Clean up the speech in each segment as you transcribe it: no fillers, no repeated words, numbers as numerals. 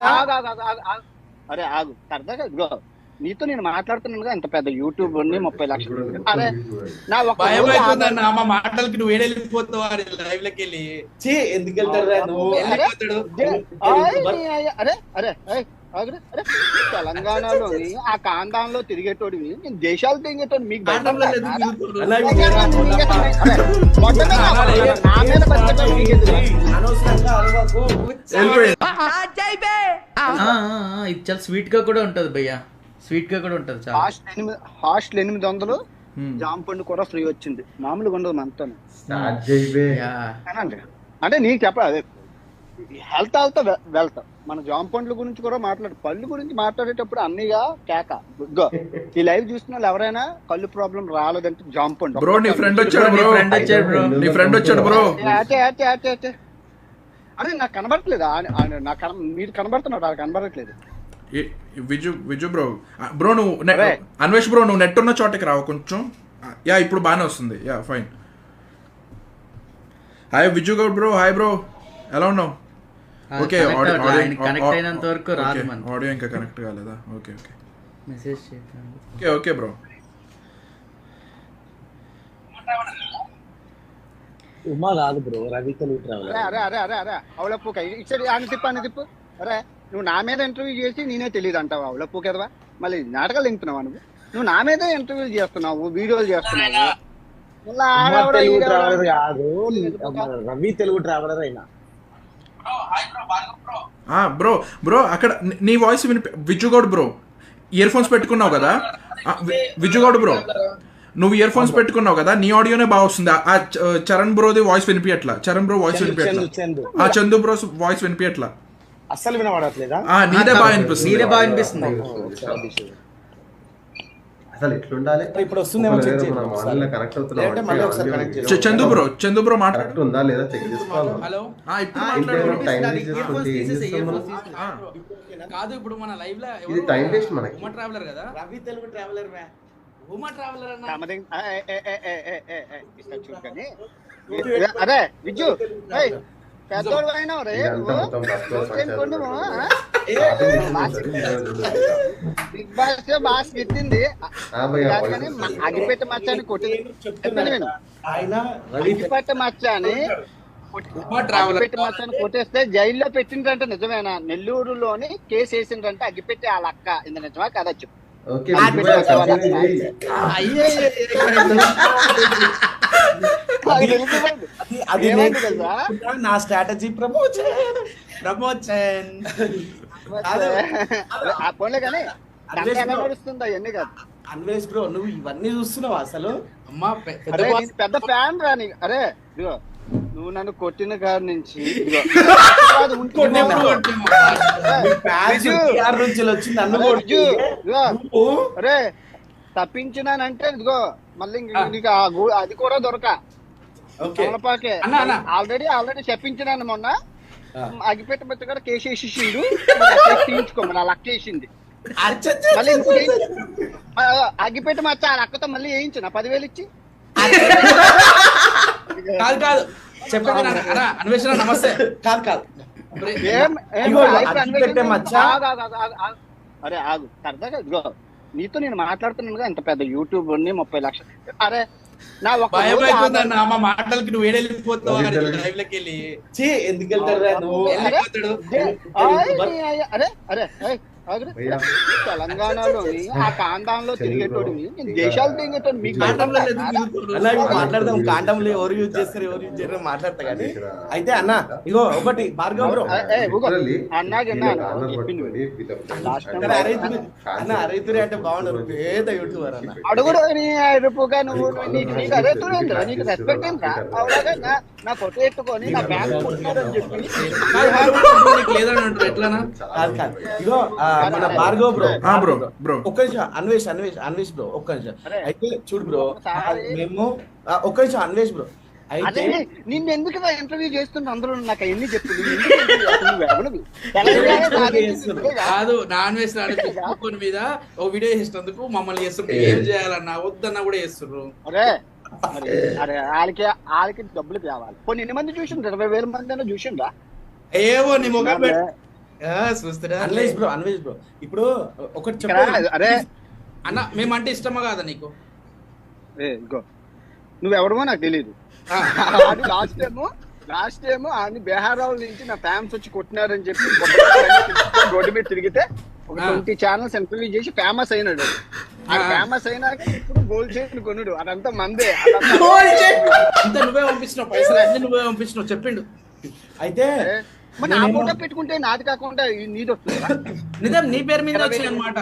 ఆగు ఆగు ఆగు ఆగు ఆగు. అరే ఆగు సరదాగా ఇదిగో నీతో నేను మాట్లాడుతున్నానుగా ఇంత పెద్ద యూట్యూబ్ ఉంది 30 లక్షలు. అరే నా ఒక్క భయం రోజు అవుతుందన్న మా మాటలకి నువ్వు ఏడెళ్ళిపోతావు లైవ్ లకి వెళ్ళి ఎందుకు వెళ్తాడు నువ్వు? అరే అరే అరే ఆగురే. అరే తెలంగాణలోని ఆ కాండాంలో తిరిగేటోడివి నేను దేశాలు తిరిగేటోడి మీకు భయం కాండంలో ఉందా? ఎందుకు తిరుగుతున్నారు? అరే, మొత్తమే నా మీద బతికేటోడు మీకెందుకు? అనవసరంగా అరవకు. ఇది చాలా స్వీట్ గా కూడా ఉంటది భయ్యా, స్వీట్ గా కూడా ఉంటది చాలా. హాస్టల్ 800 జామ పండు కూడా ఫ్రీ వచ్చింది. మామూలుగా ఉండదు మనతో. అంటే నీకు చెప్పాలి అదే హెల్త్ వెళ్తాం. మన జామ పండ్ల గురించి కూడా పళ్ళు గురించి మాట్లాడేటప్పుడు అన్నీగా కేక గుడ్గో. ఈ లైవ్ చూసిన వాళ్ళు ఎవరైనా కళ్ళు ప్రాబ్లం రాలేదంటే జామ పండు బ్రో నీ ఫ్రెండ్ వచ్చాడు బ్రో, నీ ఫ్రెండ్ వచ్చాడు బ్రో. అరే నాకు కనబడట్లేదు. మీరు కనబడుతున్నారు, నాకు కనబడట్లేదు. విజు బ్రో, బ్రో నువ్వు అన్వేష్ బ్రో నువ్వు నెట్ ఉన్న చోటకి రావు కొంచెం. యా ఇప్పుడు బాగానే వస్తుంది. Yeah fine. Hi Viju Goud bro, hi bro, ఎలా ఉన్నావు? ఓకే కనెక్ట్ అయినంత వరకు రాదు మన ఆడియో ఇంకా కనెక్ట్ కాలేదా? ఓకే ఓకే మెసేజ్ చేయండి. Okay okay bro. ఉమా కాదు బ్రో, రవి తెలుగు ట్రావెలర్. అరే అరే అరే అరే అవలప్పు ఇచ్చాడు అని తిప్పు. అరే నువ్వు నా మీద ఇంటర్వ్యూ చేసి నేనే తెలియదు అంటావు అవలప్పు కదవా? మళ్ళీ నాటకాలు తింటున్నావా నువ్వు నా మీద ఇంటర్వ్యూ చేస్తున్నావు, వీడియోలు చేస్తున్నావు. తెలుగు ట్రావెలర్ కాదు, రవి తెలుగు ట్రావెలర్ అయినా. బ్రో బ్రో అక్కడ నీ voice Vijugoud bro earphones పెట్టుకున్నావు కదా? విజుగౌడ్ బ్రో నువ్వు ఇయర్ ఫోన్స్ పెట్టుకున్నావు కదా, నీ ఆడియోనే బాగా వస్తుంది. ఆ చరణ్ బ్రోది వాయిస్ వినిపించట్లా, చరణ్ బ్రో వాయిస్ వినిపించట్లా, ఆ చందు బ్రో వాయిస్ వినిపించట్లా, అస్సలు వినబడట్లేదా? నీదే బాగా వినిపిస్తుంది. నీదే బాగా వినిపిస్తుంది. అసలు ఎట్లుండాలి ఇప్పుడు వస్తుందేమో చెక్ చేయండి. కనెక్ట్ అవుతున్నా చందు బ్రో మాట్లాడు ఉందా లేదా చెక్ చేసుకోవాలి. హలో ఇప్పుడు మాట్లాడు. కాదు ఇప్పుడు మన లైవ్ లో ఇది టైం వేస్ట్ మనకి. ఉమా ట్రావెలర్ కదా, రవి తెలుగు ట్రావెలర్ ఉమా ట్రావెలర్ అన్న. చూడని అరే విజు పెద్దోడు అయినావు రే బిగ్ బాస్ బాస్ ఎత్తింది అగిపెట్ట మచ్చాని అగిపెట్ట మచ్చాని కొట్టేస్తే జైల్లో పెట్టిండ్రంట. నిజమేనా? నెల్లూరులోని కేసు వేసిండ్రంట అగిపెట్టి వాళ్ళ అక్క. ఇంత నిజమా కదా చెప్పు. నా స్ట్రాటజీ ప్రమోషన్ పోలే కానీ నడుస్తుందా అవన్నీ కాదు. అన్వేష్ బ్రో నువ్వు ఇవన్నీ చూస్తున్నావు అసలు? అమ్మా పెద్ద ఫ్యాన్ రా నీకు. అరే ఇదిగో నువ్వు నన్ను కొట్టిన కాడి నుంచి అరే తప్పించినానంటే ఇదిగో మళ్ళీ నీకు అది కూడా దొరక. ఆల్రెడీ చెప్పించినాను మొన్న. అగిపెట్ట పెట్టి కూడా కేసేసిండు, తీయించుకో మరి అలా అక్కేసింది. మళ్ళీ అగిపెట్ట మచ్చ ఆ అక్కతో మళ్ళీ వేయించిన 10,000 ఇచ్చి. కాదు కాదు చెప్పండి అన్వేషణ నమస్తే. కాదు కాదు అరే ఆగు సరదాగా ఇదిగో నీతో నేను మాట్లాడుతున్నానుగా ఇంత పెద్ద యూట్యూబ్ ఉంది 30 లక్షలు. అరే నా ఒక్క భయం అవుతుందన్న మా మాటలకి నువ్వు ఏడెళ్ళిపోతావు లైవ్ లకి వెళ్ళి ఎందుకు వెళ్తాడు నువ్వు? అరే అరే తెలంగాణలోని ఆ కాండంలో తిరిగేటోడివి నేను దేశాలు తిరిగేటోడి మీకు మాట్లాడదాం. కాండంలో ఎవరు యూజ్ చేస్తారు ఎవరు యూజ్ చేయరు మాట్లాడతా కానీ. అయితే అన్న ఇగో ఒకటి భార్గవ్ బ్రో అన్న అరైతురి అంటే బాగున్నారు పేద యూట్యూబర్ అన్న. అడుగుడు రూపుగా నువ్వు నీకు అరైతురు ఏంద్రా? నీకు రెస్పెక్ట్ ఏంద్రా? అవునా నా ఫోటో ఎట్టుకొని నా బ్యాంక్ లేదని ఎట్లానా? కాదు కాదు ఇగో మన భార్గవ్ బ్రో బ్రో ఒక్క నిమిషం అన్వేష్ బ్రో ఒక్క నిమిషం. అయితే చూడు బ్రో మేము ఒక్క నిమిషం అన్వేష్ బ్రో అయితే నిన్ను ఎందుకు ఇంటర్వ్యూ చేస్తున్నా అందరూ నాకు అవన్నీ చెప్తుంది. కాదు నాన్ వెజ్ కొన్ని మీద ఓ వీడియో చేసినందుకు మమ్మల్ని చేస్తుంటే ఏం చేయాలన్నా వద్దన్నా కూడా చేస్తున్నారు. అరే వాళ్ళకి డబ్బులు కావాలి. కొన్ని ఎన్ని మంది చూసిండ్రు? 20,000 మంది అయినా చూసిండ్రా? ఏవో నీ మొగ చూస్తున్నా అన్వేష్ బ్రో ఇప్పుడు ఒకటి ఇక్కడ చెప్పు అరే అన్న మేమంటే ఇష్టమా కాదా నీకు? ఇగో నువ్వెవడమో నాకు తెలియదు. లాస్ట్ టైం ఆయన బీహారావు నుంచి నా ఫ్యాన్స్ వచ్చి కొట్టినారని చెప్పి రోడ్డు మీద తిరిగితే ఒక 20 ఛానల్స్ ఇంటర్వ్యూ చేసి ఫేమస్ అయినాడు. ఫేమస్ అయినాక ఇప్పుడు గోల్డ్ చైన్ కొనుడు అదంతా మందే. అంత నువ్వే పంపించినావు, పైసలు అన్ని నువ్వే పంపించినావు చెప్పిండు. అయితే మరి ఆ ఫోటో పెట్టుకుంటే నాది కాకుండా నీది వస్తుంది. నిజం నీ పేరు మీద వచ్చింది అనమాట.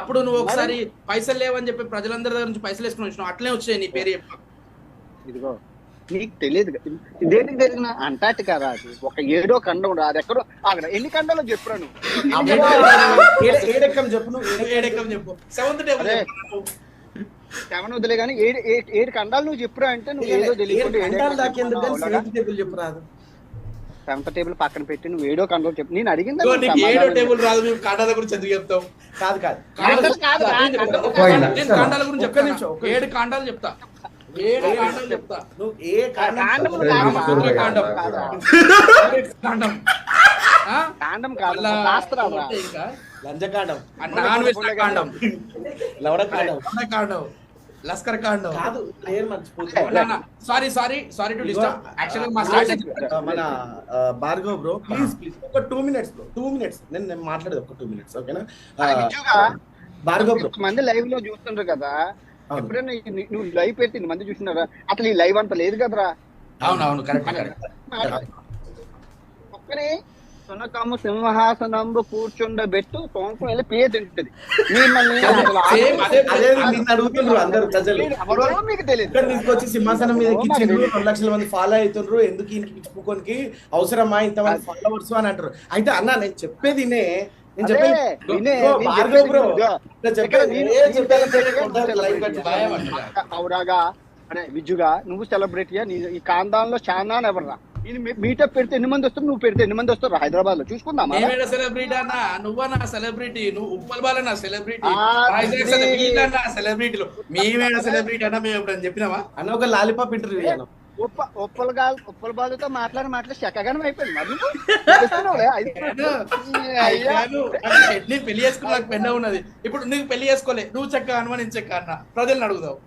అప్పుడు నువ్వు ఒకసారి పైసలు లేవని చెప్పి ప్రజలందరి దగ్గర నుంచి పైసలు వేసుకుని వచ్చినావు, అట్లే వచ్చాయి నీ పేరు చెప్ప. ఇదిగో నీకు తెలియదు దేనికి తెలిసిన అంటార్టికా రాదు, ఒక 7వ ఖండం రాదు, ఎక్కడో అక్కడ ఎన్ని ఖండాలో చెప్పురా నువ్వు? ఏడెక్కం చెప్పు, ఏడెక్కం చెప్పు. 7th టేబుల్ 7 వదిలే కానీ 7 ఖండాలు నువ్వు చెప్పురా అంటే నువ్వు ఏదో తెలియదు. 7th టేబుల్ పక్కన పెట్టి నువ్వు 7వ ఖండం చెప్పు. నేను అడిగింది 7వ టేబుల్ రాదు, మేము ఖండాల గురించి ఎందుకు చెప్తావు? కాదు ఖండాల గురించి ఒక్క నిమిషం, 7 ఖండాలు చెప్తా. 7 ఖండాలు చెప్తా. నువ్వు ఏ కాండం కాదు శాస్త్రాలు ఇంకా లంజకాండం, కాండం, కాండం, లస్కర్ కాండం కాదు. పేరు మర్చిపోతున్నా. Sorry to disturb. యాక్చువల్లీ మా మన భార్గవ్ బ్రో ప్లీజ్ ఒక 2 minutes బ్రో, 2 minutes నేను మాట్లాడేది ఒక 2 minutes ఓకేనా? భార్గవ్ బ్రో మంది లైవ్ లో చూస్తుండ్రు కదా, ఎప్పుడైనా నువ్వు లైవ్ పెట్టి మంది చూసినారా? అసలు ఈ లైవ్ అంత లేదు కదరా. అవునవును కరెక్ట్. ఒక్కనే సునకము సింహాసనంబు కూర్చుండబెట్టు సోంకు వెళ్ళి పేరు తింటది. అడుగుతుండ్రు అందరు ప్రజలు, మీకు తెలియదు తీసుకొచ్చి సింహాసనం మీద 2 లక్షల మంది ఫాలో అవుతుండ్రు, ఎందుకు ఇంటికి పిచ్చుకోనికి అవసరమా ఇంతమంది ఫాలోవర్స్ అని అంటారు. అయితే అన్న నేను చెప్పేది అవురాగా అరే విజ్జుగా నువ్వు సెలబ్రిటీయా? ఈ కాందాంలో చాలా ఎవర్రా? మీటప్ పెడితే ఎన్ని మంది వస్తారు, నువ్వు పెడితే ఎన్ని మంది వస్తారు హైదరాబాద్ లో? చూసుకుందామా? సెలబ్రిటీ అన్న నువ్వన్నా సెలబ్రిటీ, నువ్వు ఉప్పల్ బాలన్నా సెలబ్రిటీ, సెలబ్రిటీలు మేమేనా సెలబ్రిటీ అన్నా? మేము ఎప్పుడని చెప్పినావా అన్న? ఒక లాలీపాప్ ఇంటర్వ్యూ ఉప్పల బాలుతో మాట్లాడి చక్కగానే అయిపోయింది. పెళ్లి చేసుకుని నాకు పెళ్ళ ఉన్నది, ఇప్పుడు నీకు పెళ్లి చేసుకోలే, నువ్వు చెక్క అనుమా నేను చెక్క అన్న, ప్రజలను అడుగుదావు.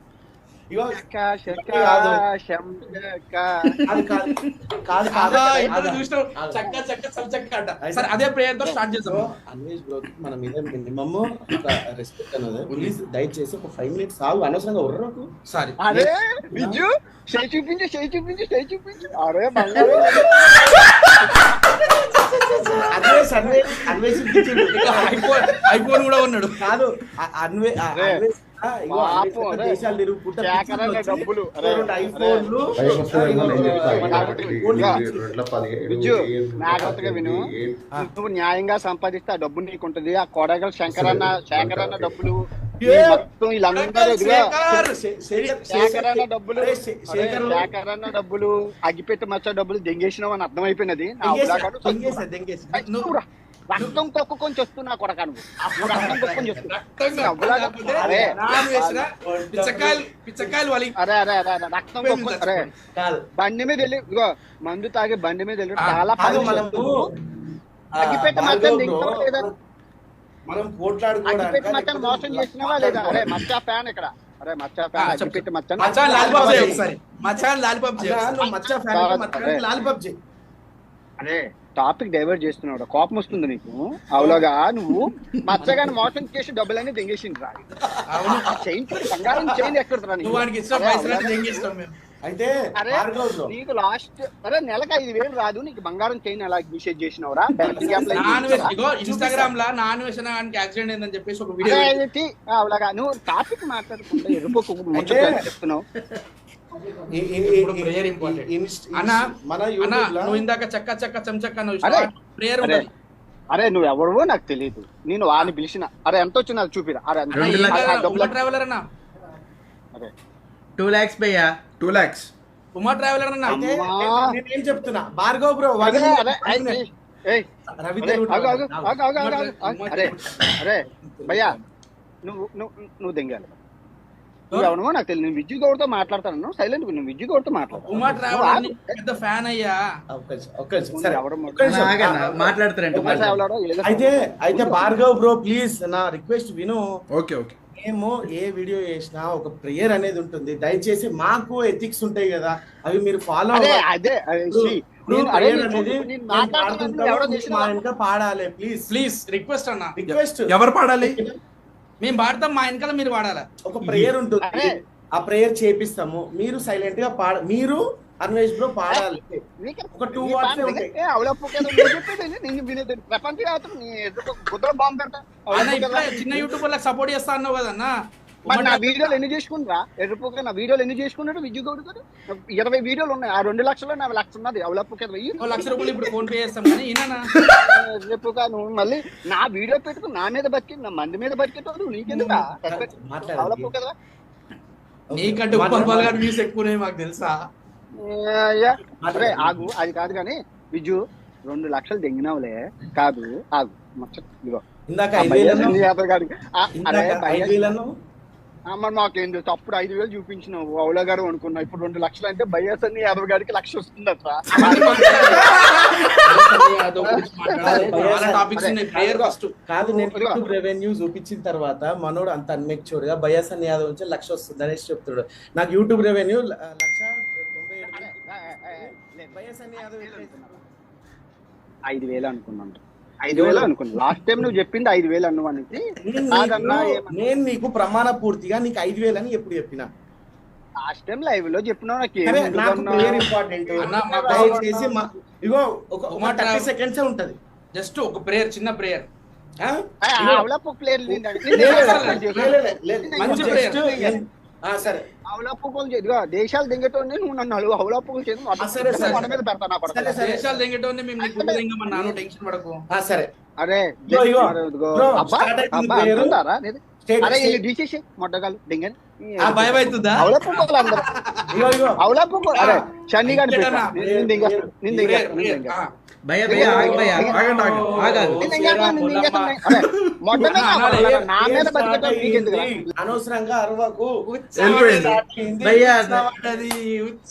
అదే ప్రేయర్ తో స్టార్ట్ చేద్దాం. అన్వేష్ బ్రో మన మీద మినిమమ్ రెస్పెక్ట్ అనేది ప్లీజ్ దయచేసి ఒక 5 minutes ఆగు, అనవసరంగా ఉర్రకు. సారీ అరే విజ్జు చేయి చూపించు. అరే బంగారు అన్వేష్ ఐఫోన్ కూడా ఉన్నాడు. కాదు దేశాలు తిరుగుకుంటా డబ్బులు నాగొత్తగా విను. నువ్వు న్యాయంగా సంపాదిస్తే ఆ డబ్బు నీకుంటది. ఆ కొడగల శంకరన్న డబ్బులు మొత్తం వీళ్ళందరూ శేఖరన్న డబ్బులు అగ్గిపెట్టి మచ్చ డబ్బులు దెంగేసినావు అని అర్థమైపోయినది. రక్తం కొక్కుకొని వస్తున్నా కొడక నువ్వు రక్తం కొక్కుని రక్తం కొక్కుని. అరే బండి మీద వెళ్ళి ఇగో మందు తాగి బండి మీద వెళ్ళి చాలా అగ్గిపెట్టి మచ్చని దిగుతావా లేదా? అగ్గిపెట్టి మచ్చని మోసం చేసినావా లేదా? అరే మచ్చా ఫ్యాన్ ఇక్కడ. అరే మచ్చా ఫ్యాన్ అగ్గిపెట్టి మచ్చని అరే టాపిక్ డైవర్ట్ చేస్తున్నాడు, కోపం వస్తుంది నీకు. అవులాగా నువ్వు మచ్చగాని మోసం చేసి డబ్బులన్నీ దెంగేసింది రా. చైన్ బంగారం చైన్ ఎక్కడ అయితే నీకు లాస్ట్ అరే నెలకు 5,000 రాదు, నీకు బంగారం చైన్ ఎలా మెసేజ్ చేసినవరా? ఇన్స్టాగ్రామ్ లో నాన్ వేసిన యాక్సిడెంట్ అయిందని చెప్పేసి ఒక వీడియో అవులాగా నువ్వు టాపిక్ మాట్లాడకుండా ఎరుపు చెప్తున్నావు. నువ్వు ఇందాక చక్క చెంచక్క ప్రేయర్. అరే నువ్వు ఎవరు నాకు తెలియదు, నేను వాడిని పిలిచిన. అరే ఎంత వచ్చింది అది చూపిరా. అరే ట్రావెలర్ అన్నా 2 lakhs భయ్యా, 2 lakhs ఉమా ట్రావెలర్ అన్నా. నేను చెప్తున్నా భార్గవ్ బ్రో అరే అరే భయ్యా నువ్వు దెంగాలి. నువ్వు ఎవరో నాకు తెలియదు. నేను విజ్జు గౌడ్తో మాట్లాడతాను, సైలెంట్ నువ్వు విజ్జు గౌడ్తో మాట్లాడతాను. ఫ్యాన్ అయ్యా. మాట్లాడతారంటే అయితే భార్గవ్ బ్రో ప్లీజ్ నా రిక్వెస్ట్ విను. Okay okay. మేము ఏ వీడియో చేసినా ఒక ప్రేయర్ అనేది ఉంటుంది. దయచేసి మాకు ఎథిక్స్ ఉంటాయి కదా, అవి మీరు ఫాలో మా వెనక పాడాలి ప్లీజ్. ప్లీజ్ రిక్వెస్ట్ అన్న. రిక్వెస్ట్ ఎవరు పాడాలి? మేము పాడతాం, మా వెనకాల మీరు పాడాలి. ఒక ప్రేయర్ ఉంటుంది, ఆ ప్రేయర్ చేపిస్తాము. మీరు సైలెంట్ గా మీరు అన్వేష్ బ్రో పాడాలి. ఒక 2 words ఉంటాయి. చిన్న యూట్యూబర్ లకు సపోర్ట్ చేస్తా అన్నావు కదన్నా. నా వీడియోలు ఎన్ని చేసుకుంటా ఎర్రపుక, నా వీడియోలు ఎన్ని చేసుకున్నాడు విజ్జు గౌడ్ గారు? 20 వీడియోలు ఉన్నాయి. ఆ 2 లక్షలు నా 1 లక్ష ఉన్నది. అవలపుక ₹1,00,000 ఇప్పుడు ఫోన్ పే చేస్తాం కానీ ఎర్రపుక నువ్వు మళ్ళీ నా వీడియో పెట్టుకుని నా మీద బతికి నా మంది మీద బతికేటోడు నీకెందుకు? అవలపుక కదా నీకంటే ఉపల్పాల్ గారు వ్యూస్ ఎక్కువనే మాకు తెలుసా. అరే ఆగు, అది కాదు కానీ విజ్జు 2 లక్షలు దెంగినావులే. కాదు ఆగు ఇదిగో ఇందాక మరి మాకేం తెలుసు. అప్పుడు 5,000 చూపించినావు అవులా గారు అనుకున్నా. ఇప్పుడు 2 లక్షలు అంటే బయ్యాస్ అని 50 గారికి 1,00,000 వస్తుంది అట్లా. కాదు, నేను యూట్యూబ్ రెవెన్యూ చూపించిన తర్వాత మనోడు అంత అన్మెచ్యూర్డ్ గా బయాసన్ యాదవ్ నుంచి 1,00,000 వస్తుంది అనేసి చెప్తాడు. నాకు యూట్యూబ్ రెవెన్యూ 5,000 అనుకున్నాను. 5,000 అనుకున్నా. లాస్ట్ టైం నువ్వు చెప్పింది 5,000 అన్నవానికి. నేను నీకు ప్రమాణ పూర్తిగా నీకు 5,000 అని ఎప్పుడు చెప్పినా? లాస్ట్ టైం లైవ్ లో చెప్పినావు. నాకు ఇంపార్టెంట్. దయచేసి ఇగో ఒక 30 seconds ఉంటది. జస్ట్ ఒక ప్రేయర్, చిన్న ప్రేయర్. సరే దేశాలు దింగటోని నువ్వు నన్ను అవలాపుకులు చేసి మీద పెడతాను. దేశాలు దింగటోని మేము టెన్షన్ పడకు. సరే అరే అరే తీసేసి మొట్టగాలు దింగని భయం అవుతుందా? అవలాపుకు అరే చన్నీ గారి అనవసరంగా అరవకు.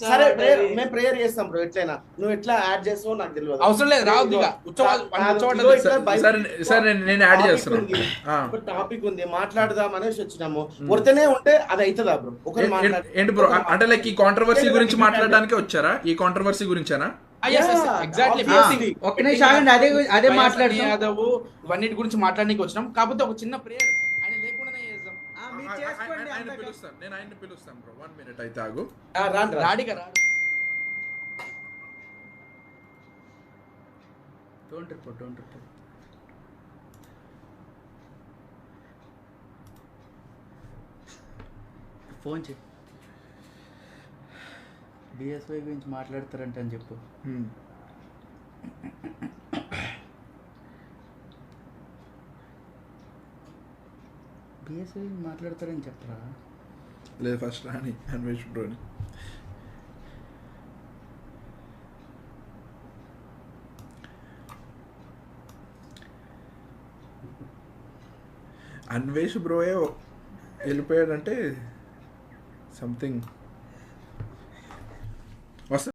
సరే మేము ప్రేయర్ చేస్తాం బ్రో. ఎట్లయినా నువ్వు ఎట్లా యాడ్ చేస్తావో నాకు తెలియదు. అవసరం లేదు, రావద్దు. టాపిక్ ఉంది మాట్లాడదాం అనేసి వచ్చినాము. కొడితేనే ఉంటే అది అవుతుందా బ్రో? ఒకరు ఏంటి బ్రో అంటే లైక్ ఈ కాంట్రవర్సీ గురించి మాట్లాడడానికి వచ్చారా? ఈ కాంట్రవర్సీ గురించేనా? ఒక్క నిమిషం ఆగండి, అదే మాట్లాడుతున్నాం. యాదవ్ ఇవన్నిటి గురించి మాట్లాడడానికి వచ్చినాం. కాకపోతే ఒక చిన్న ప్రేయర్ ఆయన లేకుండానే చేద్దాం. నేను ఆయన్ని పిలుస్తాను బ్రో. 1 minute అయితే ఆగు. రాడిగా రాడు. Don't report. ఫోన్ చేయి. బిఎస్వై గురించి మాట్లాడతారంట అని చెప్పు. బిఎస్వై మాట్లాడతారని చెప్పరా? లేదు ఫస్ట్ రాని అన్వేష్ బ్రోని. అన్వేష్ బ్రోయే వెళ్ళిపోయాడంటే సంథింగ్